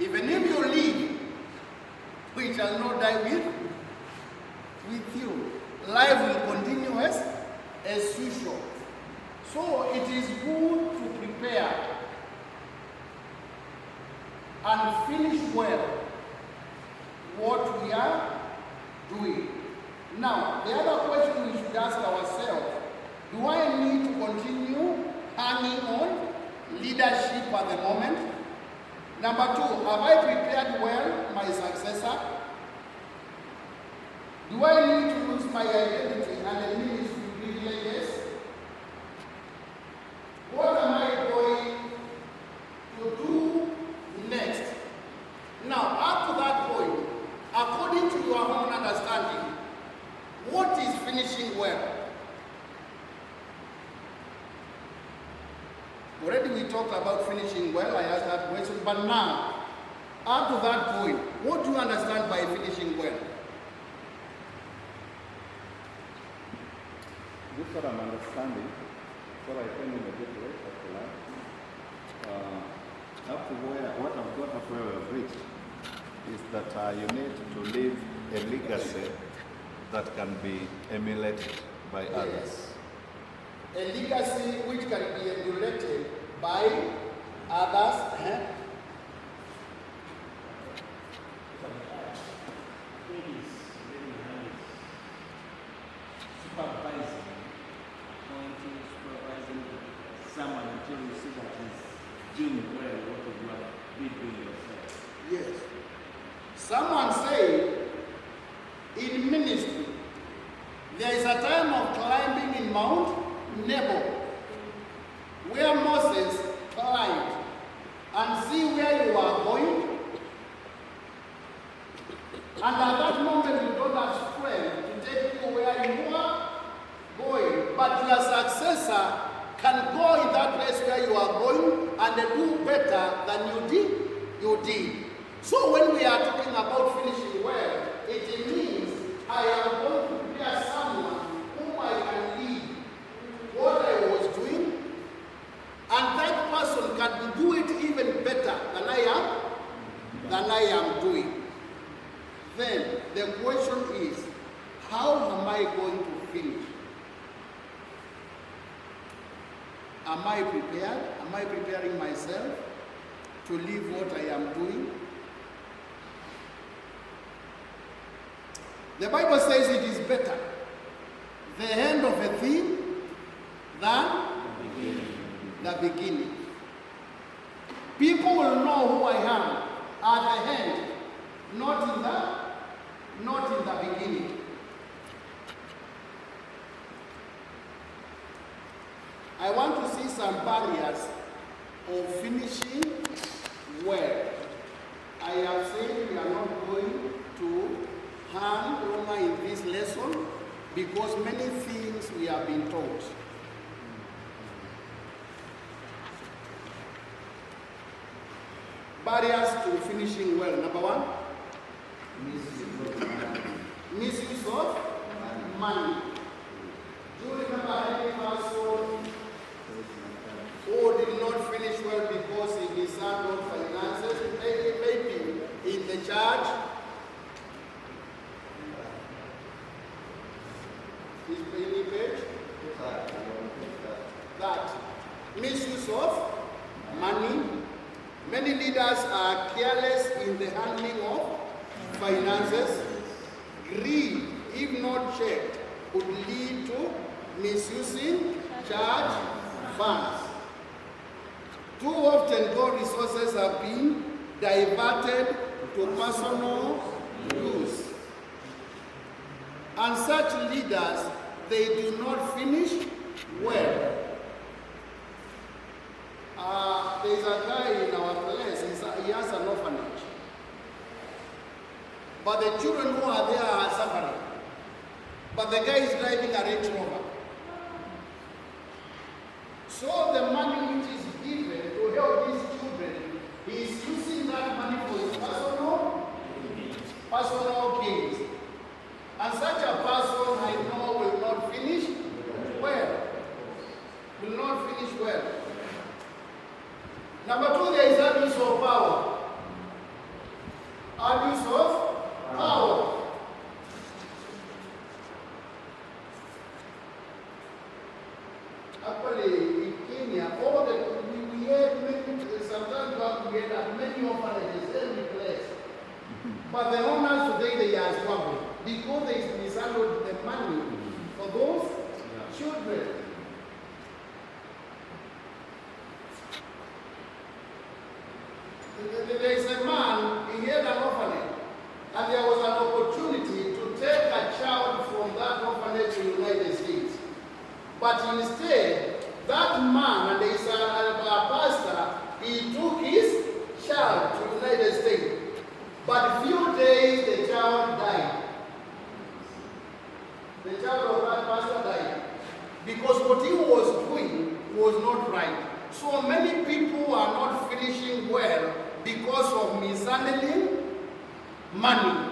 Even if you live, we shall not die with you. Life will continue as usual. So it is good to prepare and finish well what we are doing. Now, the other question we should ask ourselves, do I need to continue hanging on leadership at the moment? Number two, have I prepared well my successor? Do I need to lose my identity and the ministry privileges? What am I going to do next? Now, up to that point, according to your own understanding, what is finishing well? Already we talked about finishing well, I asked that question, but now, up to that point, what do you understand by finishing well? This is what I'm understanding, what I came in a bit late after that. Up to what I've got up where we've reached is that you need to leave a legacy that can be emulated by others. A legacy which can be emulated by others. Supervising someone until you see that he's doing well what you are doing yourself. Yes. Someone said in ministry, there is a time of climbing in Mount Nebo, where Moses climbed and see where you are going. And at that moment you don't have strength to take you where you are going. But your successor can go in that place where you are going and do better than you did. So when we are talking about finishing well, it means I am going to prepare someone whom I can lead what I was doing, and that person can do it even better than I am doing. Then the question is, how am I going to finish? Am I prepared? Am I preparing myself to leave what I am doing? The Bible says it is better the end of a thing than the beginning. People will know who I am at the end, not in the beginning. I want to see some barriers of finishing well. I have said we are not going to hang longer in this lesson because many things we have been taught. Barriers to finishing well. Number one, misuse of money. Do you remember any person who did not finish well because he mishandled finances? Maybe in the church. Is any page? That misuse of money. Many leaders are careless in the handling of finances. Greed, if not checked, could lead to misusing church funds. Too often, God resources have been diverted to personal use. And such leaders, they do not finish well. There is a guy in our place, he has an orphanage. But the children who are there are suffering. But the guy is driving a Range Rover. So the money which is given to help these children, he is using that money for his personal gains. And such a person, I know, will not finish well. Will not finish well. Number two, there is abuse of power. at many orphanages, every place. But the owners today, they are struggling because they mishandled the money for those children. There is a man, he had an orphanage, and there was an opportunity to take a child from that orphanage to the United States. But instead, that man and his pastor, he took his child to the United States. But few days, the child died. The child of that pastor died. Because what he was doing was not right. So many people are not finishing well because of mishandling money.